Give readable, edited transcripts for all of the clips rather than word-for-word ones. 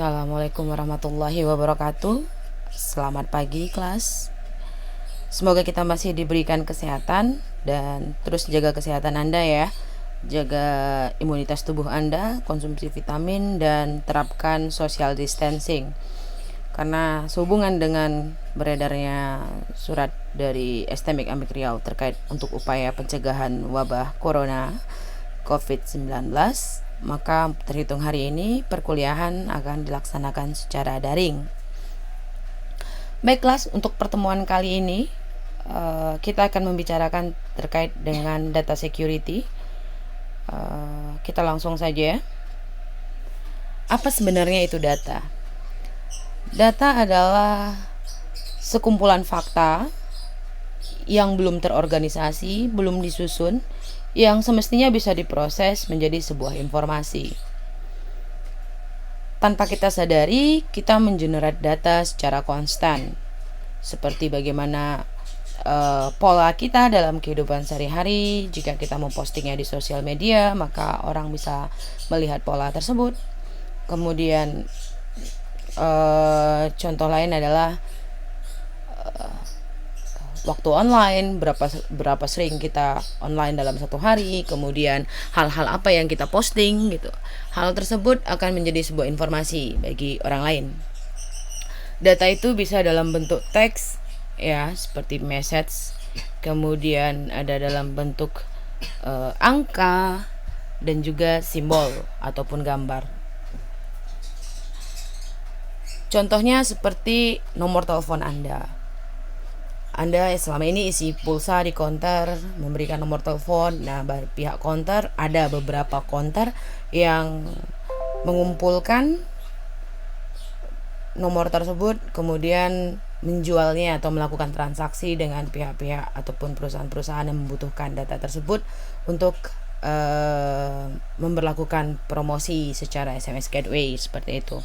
Assalamualaikum warahmatullahi wabarakatuh. Selamat pagi kelas. Semoga kita masih diberikan kesehatan dan terus jaga kesehatan Anda ya. Jaga imunitas tubuh Anda, konsumsi vitamin dan terapkan social distancing. Karena sehubungan dengan beredarnya surat dari Estemek Amik Riau terkait untuk upaya pencegahan wabah corona COVID-19, maka terhitung hari ini perkuliahan akan dilaksanakan secara daring. Baik kelas, untuk pertemuan kali ini kita akan membicarakan terkait dengan data security. Kita langsung saja ya. Apa sebenarnya itu data? Data adalah sekumpulan fakta yang belum terorganisasi, belum disusun, yang semestinya bisa diproses menjadi sebuah informasi. Tanpa kita sadari, kita mengenerate data secara konstan, seperti bagaimana pola kita dalam kehidupan sehari-hari. Jika kita mempostingnya di sosial media, maka orang bisa melihat pola tersebut. Kemudian contoh lain adalah waktu online, berapa sering kita online dalam satu hari, kemudian hal-hal apa yang kita posting gitu. Hal tersebut akan menjadi sebuah informasi bagi orang lain. Data itu bisa dalam bentuk teks ya, seperti message, kemudian ada dalam bentuk angka dan juga simbol ataupun gambar. Contohnya seperti nomor telepon Anda selama ini isi pulsa di counter, memberikan nomor telepon. Nah, pihak counter, ada beberapa counter yang mengumpulkan nomor tersebut, kemudian menjualnya atau melakukan transaksi dengan pihak-pihak ataupun perusahaan-perusahaan yang membutuhkan data tersebut untuk memberlakukan promosi secara SMS gateway seperti itu,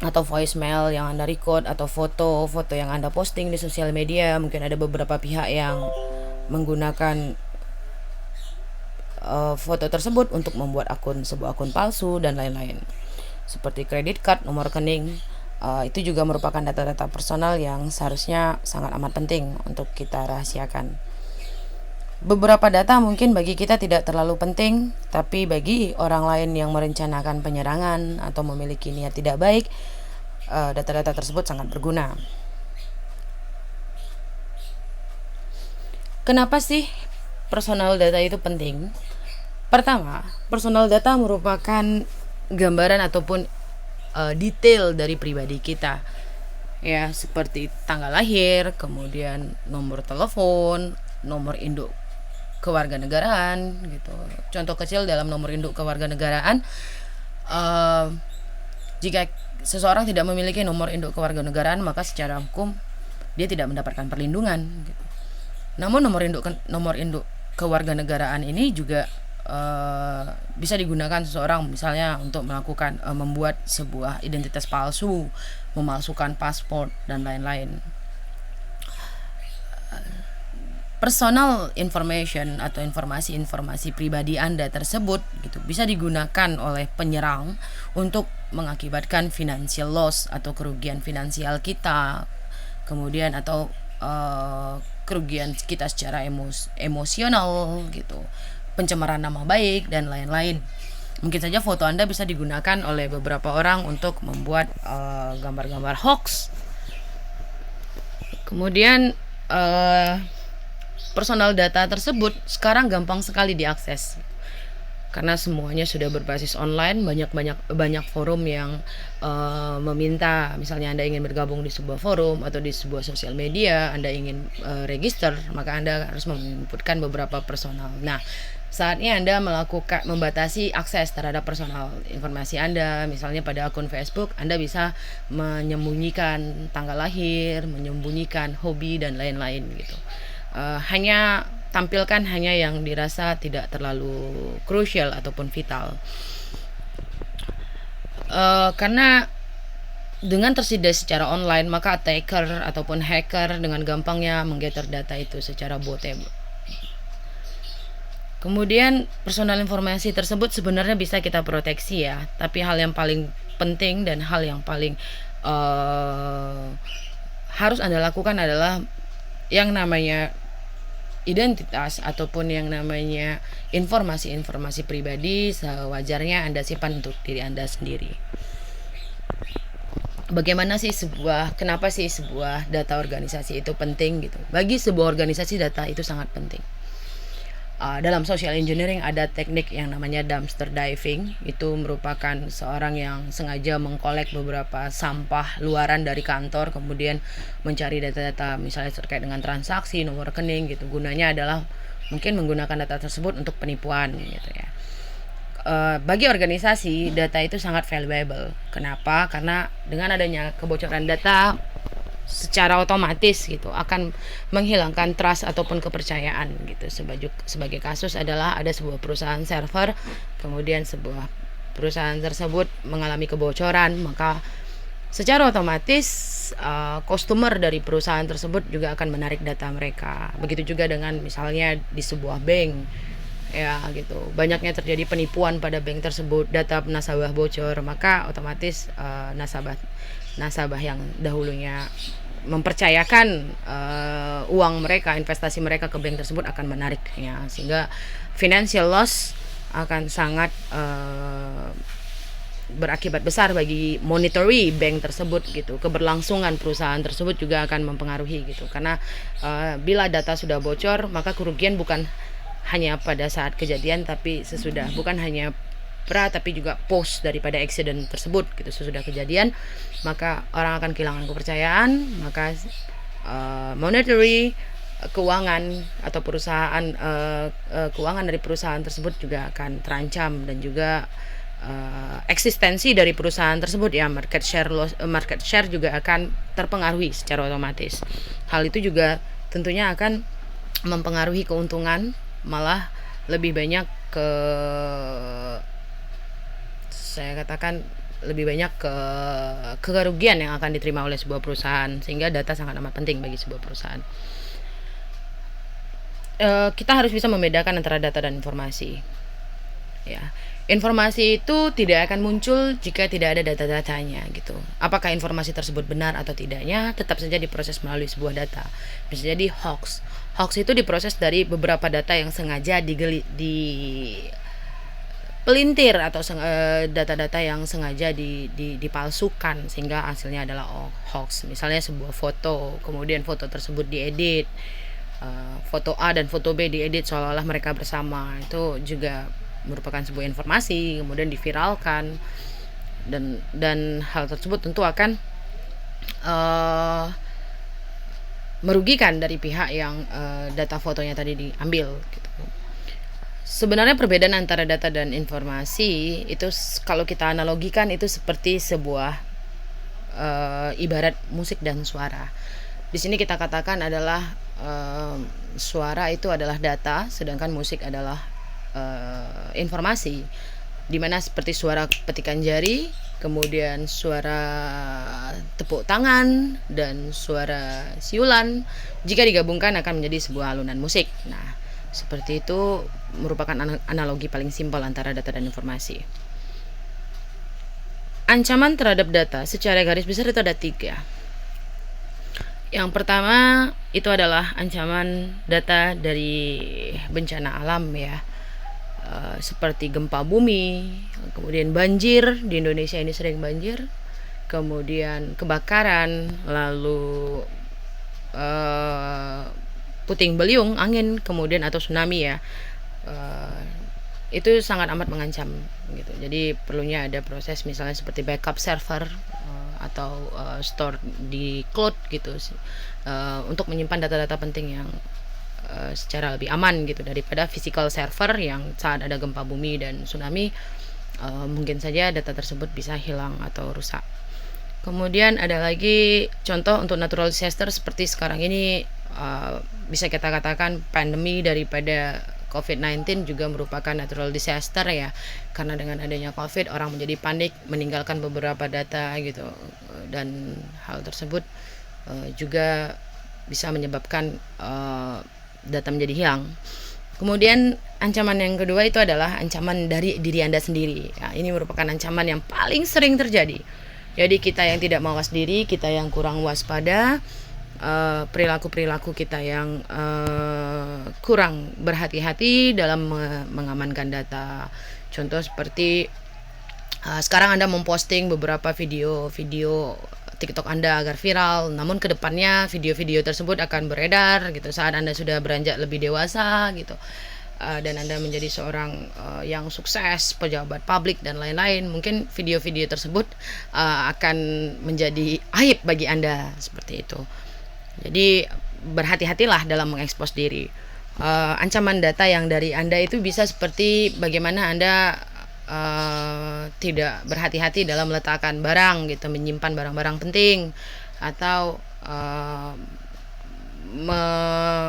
atau voicemail yang Anda record, atau foto yang Anda posting di sosial media. Mungkin ada beberapa pihak yang menggunakan foto tersebut untuk membuat sebuah akun palsu dan lain-lain. Seperti kredit card, nomor rekening, itu juga merupakan data-data personal yang seharusnya sangat amat penting untuk kita rahasiakan. Beberapa data mungkin bagi kita tidak terlalu penting, tapi bagi orang lain yang merencanakan penyerangan atau memiliki niat tidak baik, data-data tersebut sangat berguna. Kenapa sih personal data itu penting? Pertama, personal data merupakan gambaran ataupun detail dari pribadi kita. Ya, seperti tanggal lahir, kemudian nomor telepon, nomor induk kewarganegaraan gitu. Contoh kecil dalam nomor induk kewarganegaraan, jika seseorang tidak memiliki nomor induk kewarganegaraan, maka secara hukum dia tidak mendapatkan perlindungan gitu. Namun nomor induk kewarganegaraan ini juga bisa digunakan seseorang misalnya untuk melakukan membuat sebuah identitas palsu, memalsukan paspor dan lain-lain. Personal information atau informasi pribadi Anda tersebut gitu bisa digunakan oleh penyerang untuk mengakibatkan financial loss atau kerugian finansial kita, kemudian atau kerugian kita secara emosional gitu, pencemaran nama baik dan lain-lain. Mungkin saja foto Anda bisa digunakan oleh beberapa orang untuk membuat gambar-gambar hoax. Kemudian personal data tersebut sekarang gampang sekali diakses karena semuanya sudah berbasis online. Banyak forum yang meminta, misalnya Anda ingin bergabung di sebuah forum atau di sebuah sosial media, Anda ingin register, maka Anda harus menginputkan beberapa personal. Nah, saatnya Anda membatasi akses terhadap personal informasi Anda. Misalnya pada akun Facebook, Anda bisa menyembunyikan tanggal lahir, menyembunyikan hobi dan lain-lain gitu. Hanya tampilkan hanya yang dirasa tidak terlalu krusial ataupun vital. Karena dengan tersedia secara online, maka attacker ataupun hacker dengan gampangnya menggather data itu secara botable. Kemudian personal informasi tersebut sebenarnya bisa kita proteksi ya, tapi hal yang paling penting dan hal yang paling harus Anda lakukan adalah yang namanya identitas ataupun yang namanya informasi-informasi pribadi sewajarnya Anda simpan untuk diri Anda sendiri. Kenapa sih sebuah data organisasi itu penting gitu? Bagi sebuah organisasi data itu sangat penting. Dalam social engineering ada teknik yang namanya dumpster diving. Itu merupakan seorang yang sengaja mengkolek beberapa sampah luaran dari kantor, kemudian mencari data-data misalnya terkait dengan transaksi, nomor rekening gitu. Gunanya adalah mungkin menggunakan data tersebut untuk penipuan gitu ya. Bagi organisasi data itu sangat valuable. Kenapa? Karena dengan adanya kebocoran data secara otomatis gitu akan menghilangkan trust ataupun kepercayaan gitu. Sebagai kasus adalah ada sebuah perusahaan server, kemudian sebuah perusahaan tersebut mengalami kebocoran, maka secara otomatis customer dari perusahaan tersebut juga akan menarik data mereka. Begitu juga dengan misalnya di sebuah bank ya gitu, banyaknya terjadi penipuan pada bank tersebut, data nasabah bocor, maka otomatis nasabah yang dahulunya mempercayakan uang mereka, investasi mereka ke bank tersebut akan menariknya, sehingga financial loss akan sangat berakibat besar bagi monetary bank tersebut gitu. Keberlangsungan perusahaan tersebut juga akan mempengaruhi gitu, karena bila data sudah bocor maka kerugian bukan hanya pada saat kejadian tapi sesudah, bukan hanya tapi juga post daripada accident tersebut gitu. Sesudah kejadian maka orang akan kehilangan kepercayaan, maka monetary keuangan atau perusahaan keuangan dari perusahaan tersebut juga akan terancam, dan juga eksistensi dari perusahaan tersebut ya, market share juga akan terpengaruhi secara otomatis. Hal itu juga tentunya akan mempengaruhi keuntungan, malah lebih banyak kerugian yang akan diterima oleh sebuah perusahaan, sehingga data sangat amat penting bagi sebuah perusahaan. Kita harus bisa membedakan antara data dan informasi ya. Informasi itu tidak akan muncul jika tidak ada data-datanya gitu. Apakah informasi tersebut benar atau tidaknya tetap saja diproses melalui sebuah data. Bisa jadi hoax itu diproses dari beberapa data yang sengaja pelintir atau data-data yang sengaja dipalsukan sehingga hasilnya adalah hoax. Misalnya sebuah foto, kemudian foto tersebut diedit, foto A dan foto B diedit seolah-olah mereka bersama, itu juga merupakan sebuah informasi kemudian diviralkan, dan hal tersebut tentu akan merugikan dari pihak yang data fotonya tadi diambil gitu. Sebenarnya perbedaan antara data dan informasi itu kalau kita analogikan itu seperti sebuah ibarat musik dan suara. Di sini kita katakan adalah suara itu adalah data, sedangkan musik adalah informasi. Dimana seperti suara petikan jari, kemudian suara tepuk tangan, dan suara siulan, jika digabungkan akan menjadi sebuah alunan musik. Nah, seperti itu merupakan analogi paling simpel antara data dan informasi. Ancaman terhadap data secara garis besar itu ada 3. Yang pertama itu adalah ancaman data dari bencana alam ya, seperti gempa bumi, kemudian banjir. Di Indonesia ini sering banjir, kemudian kebakaran, lalu puting beliung, angin, kemudian atau tsunami ya. Itu sangat amat mengancam gitu. Jadi perlunya ada proses misalnya seperti backup server atau store di cloud gitu, untuk menyimpan data-data penting yang secara lebih aman gitu daripada physical server yang saat ada gempa bumi dan tsunami mungkin saja data tersebut bisa hilang atau rusak. Kemudian ada lagi contoh untuk natural disaster seperti sekarang ini, bisa kita katakan pandemi daripada COVID-19 juga merupakan natural disaster ya, karena dengan adanya COVID orang menjadi panik meninggalkan beberapa data gitu, dan hal tersebut juga bisa menyebabkan data menjadi hilang. Kemudian ancaman yang kedua itu adalah ancaman dari diri Anda sendiri. Ya, ini merupakan ancaman yang paling sering terjadi. Jadi kita yang tidak mawas diri, kita yang kurang waspada, perilaku-perilaku kita yang kurang berhati-hati dalam mengamankan data. Contoh seperti sekarang Anda memposting beberapa video-video TikTok Anda agar viral, namun kedepannya video-video tersebut akan beredar gitu saat Anda sudah beranjak lebih dewasa gitu. Dan Anda menjadi seorang yang sukses, pejabat publik dan lain-lain, mungkin video-video tersebut akan menjadi aib bagi Anda seperti itu. Jadi berhati-hatilah dalam mengekspos diri. Ancaman data yang dari Anda itu bisa seperti bagaimana Anda tidak berhati-hati dalam meletakkan barang gitu, menyimpan barang-barang penting, atau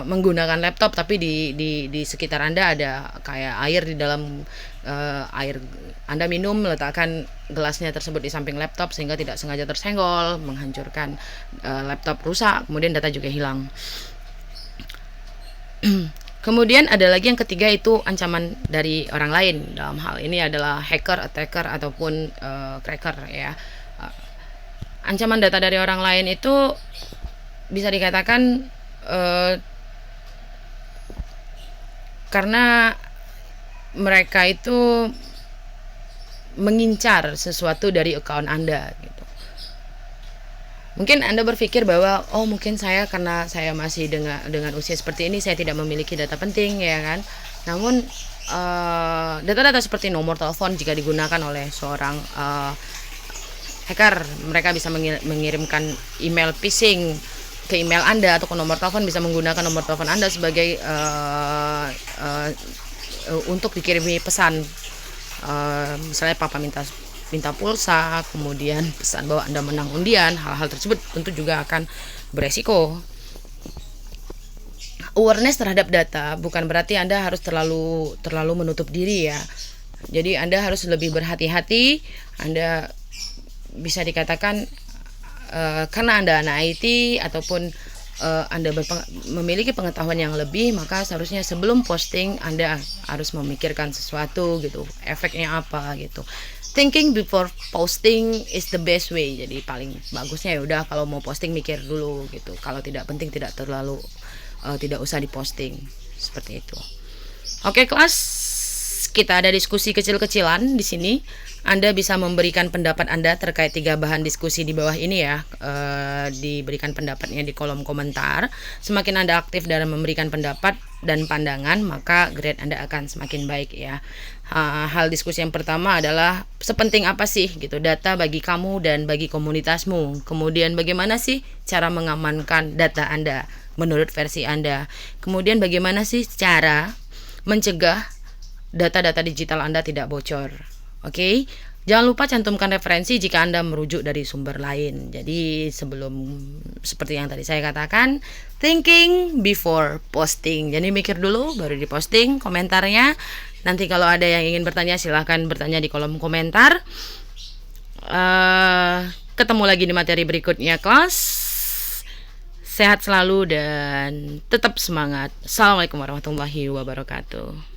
menggunakan laptop tapi di sekitar Anda ada kayak air di dalam air Anda minum, meletakkan gelasnya tersebut di samping laptop sehingga tidak sengaja tersenggol, menghancurkan laptop rusak, kemudian data juga hilang. Kemudian ada lagi yang ketiga, itu ancaman dari orang lain. Dalam hal ini adalah hacker, attacker ataupun cracker ya. Ancaman data dari orang lain itu bisa dikatakan karena mereka itu mengincar sesuatu dari account Anda gitu. Mungkin Anda berpikir bahwa mungkin saya karena saya masih dengan usia seperti ini saya tidak memiliki data penting ya kan. Namun data-data seperti nomor telepon jika digunakan oleh seorang hacker, mereka bisa mengirimkan email phishing ke email Anda atau ke nomor telepon, bisa menggunakan nomor telepon Anda sebagai untuk dikirimi pesan. Misalnya papa minta pulsa, kemudian pesan bahwa Anda menang undian. Hal-hal tersebut tentu juga akan beresiko. Awareness terhadap data bukan berarti Anda harus terlalu menutup diri ya. Jadi Anda harus lebih berhati-hati. Anda bisa dikatakan karena Anda anak IT ataupun Anda memiliki pengetahuan yang lebih, maka seharusnya sebelum posting Anda harus memikirkan sesuatu gitu, efeknya apa gitu. Thinking before posting is the best way. Jadi paling bagusnya ya udah kalau mau posting mikir dulu gitu. Kalau tidak penting tidak usah diposting seperti itu. Oke kelas, kita ada diskusi kecil-kecilan di sini. Anda bisa memberikan pendapat Anda terkait 3 bahan diskusi di bawah ini ya. Diberikan pendapatnya di kolom komentar. Semakin Anda aktif dalam memberikan pendapat dan pandangan, maka grade Anda akan semakin baik ya. Hal diskusi yang pertama adalah sepenting apa sih gitu data bagi kamu dan bagi komunitasmu. Kemudian bagaimana sih cara mengamankan data Anda menurut versi Anda. Kemudian bagaimana sih cara mencegah data-data digital Anda tidak bocor. Oke, jangan lupa cantumkan referensi jika Anda merujuk dari sumber lain. Jadi seperti yang tadi saya katakan, thinking before posting. Jadi mikir dulu baru diposting komentarnya. Nanti kalau ada yang ingin bertanya silahkan bertanya di kolom komentar. Ketemu lagi di materi berikutnya kelas. Sehat selalu dan tetap semangat. Assalamualaikum warahmatullahi wabarakatuh.